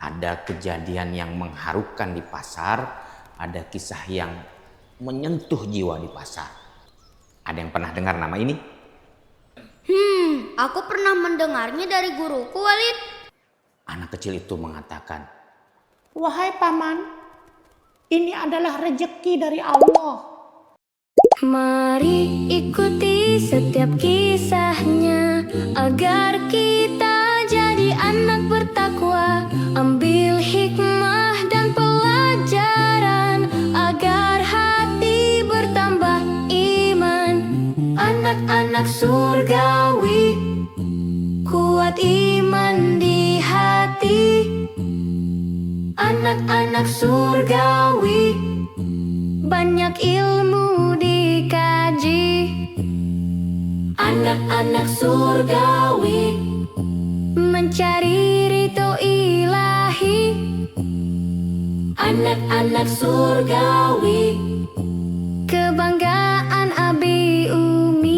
Ada kejadian yang mengharukan di pasar, ada kisah yang menyentuh jiwa di pasar. Ada yang pernah dengar nama ini? Aku pernah mendengarnya dari guruku, Walid. Anak kecil itu mengatakan, Wahai paman, ini adalah rejeki dari Allah. Mari ikuti setiap kisahnya agar kita jadi anak bertakwa. Ambil hikmah dan pelajaran agar hati bertambah iman. Anak-anak surgawi, kuat iman di hati. Anak-anak surgawi, banyak ilmu dikaji. Anak-anak surgawi, mencari ridho ilahi. Anak-anak surgawi, kebanggaan abi umi.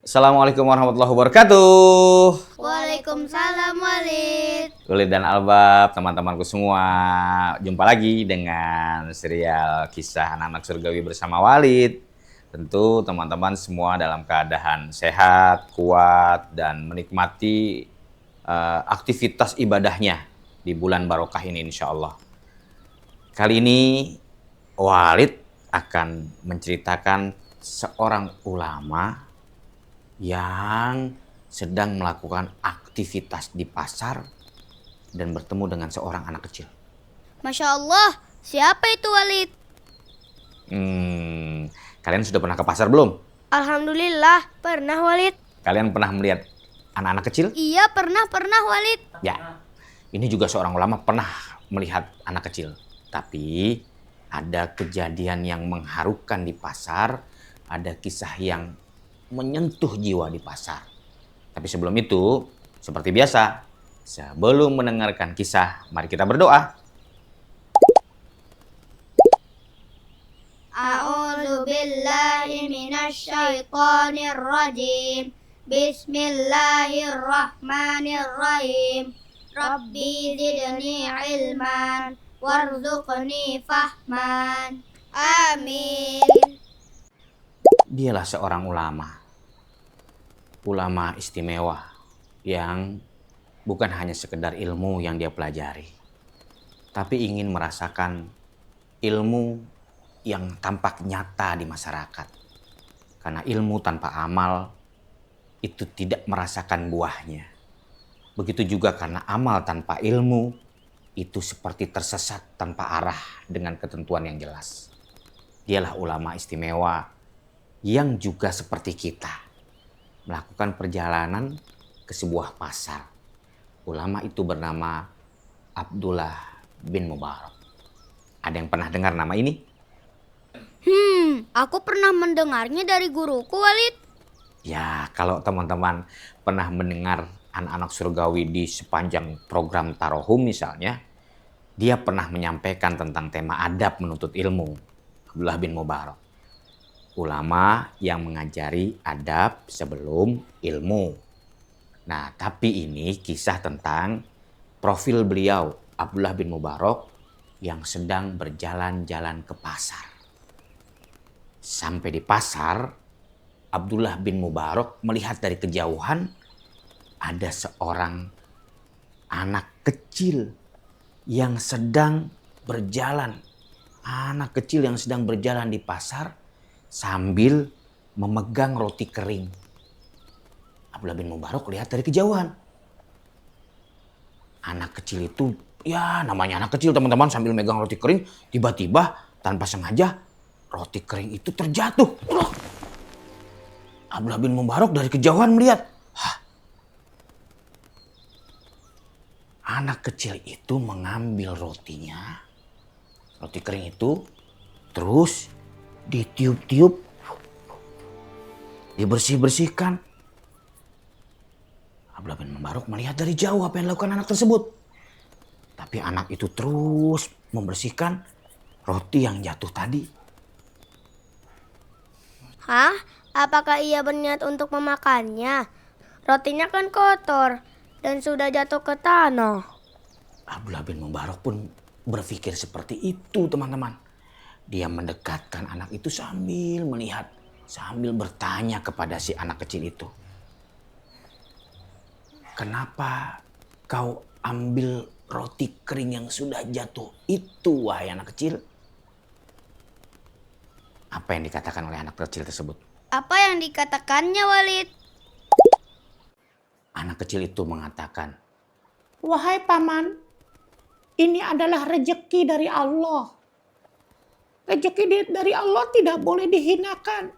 Assalamualaikum warahmatullahi wabarakatuh. Waalaikumsalam, Walid. Walid dan Albab, teman-temanku semua. Jumpa lagi dengan serial kisah anak-anak surgawi bersama Walid. Tentu teman-teman semua dalam keadaan sehat, kuat, dan menikmati aktivitas ibadahnya di bulan barokah ini insya Allah. Kali ini Walid akan menceritakan seorang ulama yang sedang melakukan aktivitas di pasar dan bertemu dengan seorang anak kecil. Masya Allah, siapa itu, Walid? Kalian sudah pernah ke pasar belum? Alhamdulillah, pernah, Walid. Kalian pernah melihat anak-anak kecil? Iya, pernah, Walid. Ya, ini juga seorang ulama pernah melihat anak kecil. Tapi ada kejadian yang mengharukan di pasar, ada kisah yang menyentuh jiwa di pasar. Tapi sebelum itu, seperti biasa, sebelum mendengarkan kisah, mari kita berdoa. A'udzu billahi minasy syaithanir rajim. Bismillahirrahmanirrahim. Rabbi zidni ilman warzuqni fahman. Amin. Dialah seorang ulama istimewa yang bukan hanya sekedar ilmu yang dia pelajari, tapi ingin merasakan ilmu yang tampak nyata di masyarakat. Karena ilmu tanpa amal itu tidak merasakan buahnya. Begitu juga karena amal tanpa ilmu itu seperti tersesat tanpa arah dengan ketentuan yang jelas. Dialah ulama istimewa yang juga seperti kita melakukan perjalanan ke sebuah pasar. Ulama itu bernama Abdullah bin Mubarak. Ada yang pernah dengar nama ini? Aku pernah mendengarnya dari guruku, Walid. Ya, kalau teman-teman pernah mendengar anak-anak surgawi di sepanjang program Tarohum misalnya, dia pernah menyampaikan tentang tema adab menuntut ilmu. Abdullah bin Mubarak, ulama yang mengajari adab sebelum ilmu. Nah, tapi ini kisah tentang profil beliau, Abdullah bin Mubarak, yang sedang berjalan-jalan ke pasar. Sampai di pasar, Abdullah bin Mubarak melihat dari kejauhan ada seorang anak kecil yang sedang berjalan. Anak kecil yang sedang berjalan di pasar sambil memegang roti kering. Abdullah bin Mubarak lihat dari kejauhan. Anak kecil itu, ya namanya anak kecil teman-teman, sambil megang roti kering, tiba-tiba tanpa sengaja roti kering itu terjatuh. Abdullah bin Mubarak dari kejauhan melihat. Anak kecil itu mengambil rotinya, roti kering itu, terus ditiup-tiup, dibersih-bersihkan. Abdullah bin Mubarak melihat dari jauh apa yang dilakukan anak tersebut. Tapi anak itu terus membersihkan roti yang jatuh tadi. Hah? Apakah ia berniat untuk memakannya? Rotinya kan kotor dan sudah jatuh ke tanah. Abdullah bin Mubarak pun berpikir seperti itu, teman-teman. Dia mendekatkan anak itu sambil melihat, sambil bertanya kepada si anak kecil itu. Kenapa kau ambil roti kering yang sudah jatuh itu, wahai anak kecil? Apa yang dikatakan oleh anak kecil tersebut? Apa yang dikatakannya, Walid? Anak kecil itu mengatakan, Wahai paman, ini adalah rejeki dari Allah. Rejeki dari Allah tidak boleh dihinakan.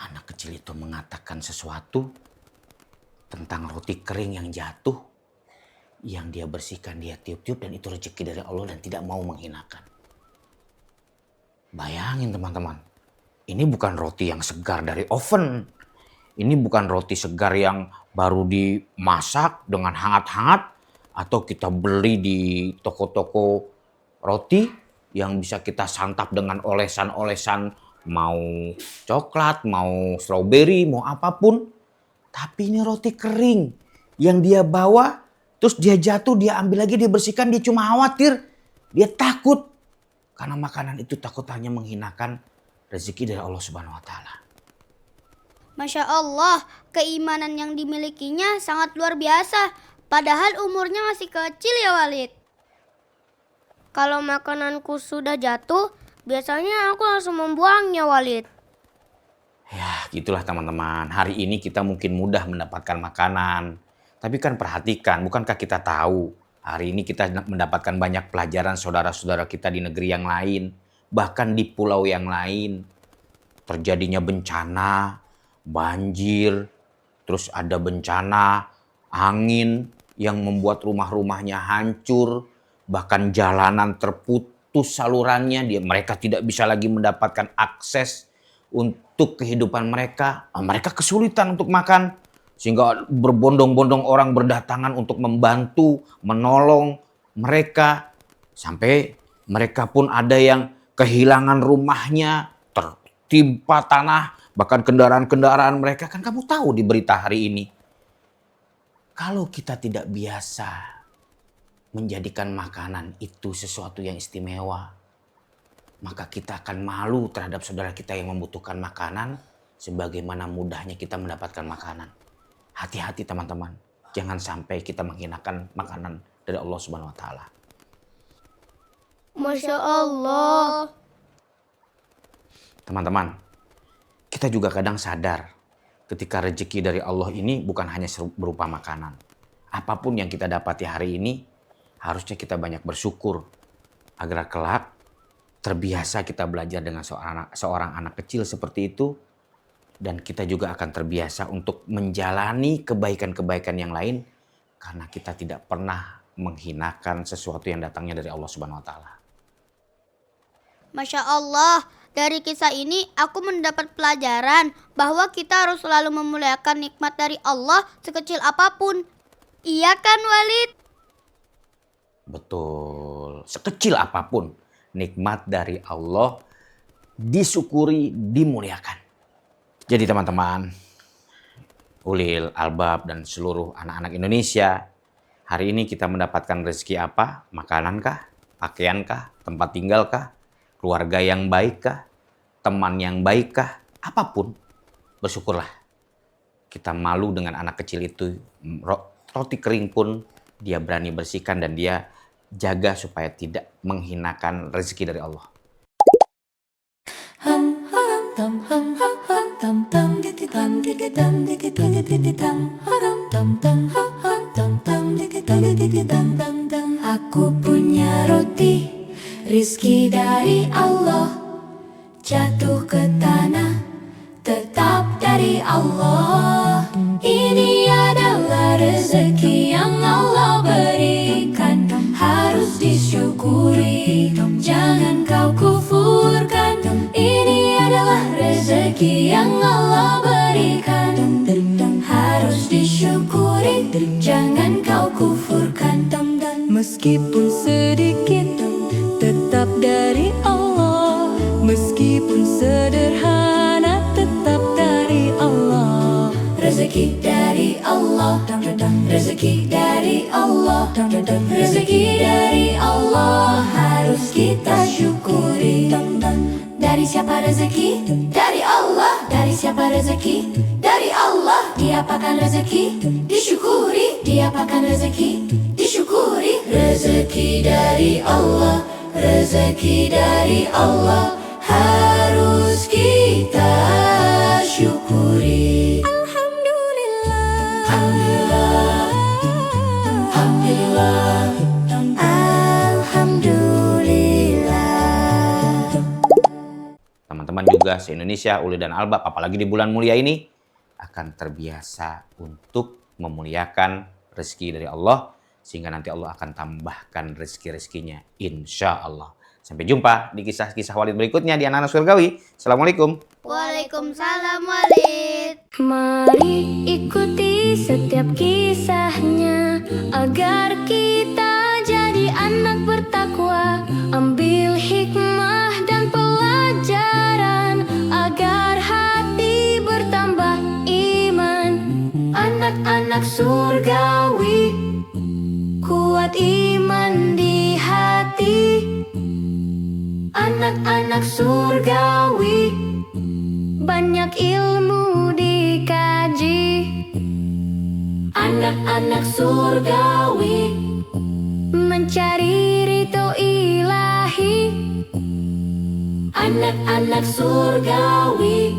anak kecil itu mengatakan sesuatu tentang roti kering yang jatuh, yang dia bersihkan, dia tiup-tiup, dan itu rezeki dari Allah dan tidak mau menghinakan. Bayangin teman-teman, ini bukan roti yang segar dari oven. Ini bukan roti segar yang baru dimasak dengan hangat-hangat, atau kita beli di toko-toko roti yang bisa kita santap dengan olesan-olesan, mau coklat, mau stroberi, mau apapun. Tapi ini roti kering yang dia bawa, terus dia jatuh, dia ambil lagi, dia bersihkan, dia cuma khawatir, dia takut. Karena makanan itu takut hanya menghinakan rezeki dari Allah Subhanahu wa Ta'ala. Masya Allah, keimanan yang dimilikinya sangat luar biasa. Padahal umurnya masih kecil ya, Walid. Kalau makananku sudah jatuh, biasanya aku langsung membuangnya, Walid. Ya, gitulah teman-teman. Hari ini kita mungkin mudah mendapatkan makanan. Tapi kan perhatikan, bukankah kita tahu hari ini kita mendapatkan banyak pelajaran saudara-saudara kita di negeri yang lain, bahkan di pulau yang lain. Terjadinya bencana, banjir, terus ada bencana angin yang membuat rumah-rumahnya hancur, bahkan jalanan terputus salurannya, mereka tidak bisa lagi mendapatkan akses untuk kehidupan mereka. Mereka kesulitan untuk makan, sehingga berbondong-bondong orang berdatangan untuk membantu, menolong mereka. Sampai mereka pun ada yang kehilangan rumahnya, tertimpa tanah, bahkan kendaraan-kendaraan mereka. Kan kamu tahu di berita hari ini. Kalau kita tidak biasa menjadikan makanan itu sesuatu yang istimewa, maka kita akan malu terhadap saudara kita yang membutuhkan makanan sebagaimana mudahnya kita mendapatkan makanan. Hati-hati teman-teman, jangan sampai kita menghinakan makanan dari Allah Subhanahu wa Ta'ala. Masya Allah. Teman-teman, kita juga kadang sadar ketika rezeki dari Allah ini bukan hanya berupa makanan. Apapun yang kita dapati hari ini, harusnya kita banyak bersyukur agar kelak terbiasa kita belajar dengan seorang anak kecil seperti itu, dan kita juga akan terbiasa untuk menjalani kebaikan-kebaikan yang lain karena kita tidak pernah menghinakan sesuatu yang datangnya dari Allah Subhanahu wa Ta'ala. Masya Allah, dari kisah ini aku mendapat pelajaran bahwa kita harus selalu memuliakan nikmat dari Allah sekecil apapun. Iya kan, Walid? Betul, sekecil apapun nikmat dari Allah disyukuri, dimuliakan. Jadi teman-teman, Ulil Albab dan seluruh anak-anak Indonesia, hari ini kita mendapatkan rezeki apa? Makanankah? Pakaiankah? Tempat tinggalkah? Keluarga yang baikkah? Teman yang baikkah? Apapun, bersyukurlah. Kita malu dengan anak kecil itu. Roti kering pun dia berani bersihkan dan dia jaga supaya tidak menghinakan rezeki dari Allah. Aku punya roti, rizki dari Allah, jatuh ke tanah, tetap dari Allah. Ini adalah rezeki yang Allah berikan, harus disyukuri, jangan kau kufurkan. Ini adalah rezeki yang Allah berikan, harus disyukuri, jangan kau kufurkan. Meskipun sedikit tetap dari Allah, meskipun sederhana tetap dari Allah. Rezeki dari Allah, rezeki dari Allah, rezeki dari Allah harus kita syukuri. Dari siapa rezeki? Dari Allah. Dari siapa rezeki? Dari Allah. Diapakan rezeki? Disyukuri. Diapakan rezeki? Disyukuri. Rezeki dari Allah, rezeki dari Allah harus kita syukuri. Alhamdulillah, Alhamdulillah, Alhamdulillah, Alhamdulillah. Teman-teman juga se-Indonesia, Uli dan Albab, apalagi di bulan mulia ini, akan terbiasa untuk memuliakan rezeki dari Allah, sehingga nanti Allah akan tambahkan rezeki-rezekinya, insya Allah. Sampai jumpa di kisah-kisah Walid berikutnya di Anak-anak Surgawi. Assalamualaikum. Waalaikumsalam Walid. Mari ikuti setiap kisahnya agar kita jadi anak bertakwa. Ambil hikmah dan pelajaran agar hati bertambah iman. Anak-anak surgawi, kuat iman di hati. Anak-anak surgawi, banyak ilmu dikaji. Anak-anak surgawi, mencari ridho ilahi. Anak-anak surgawi,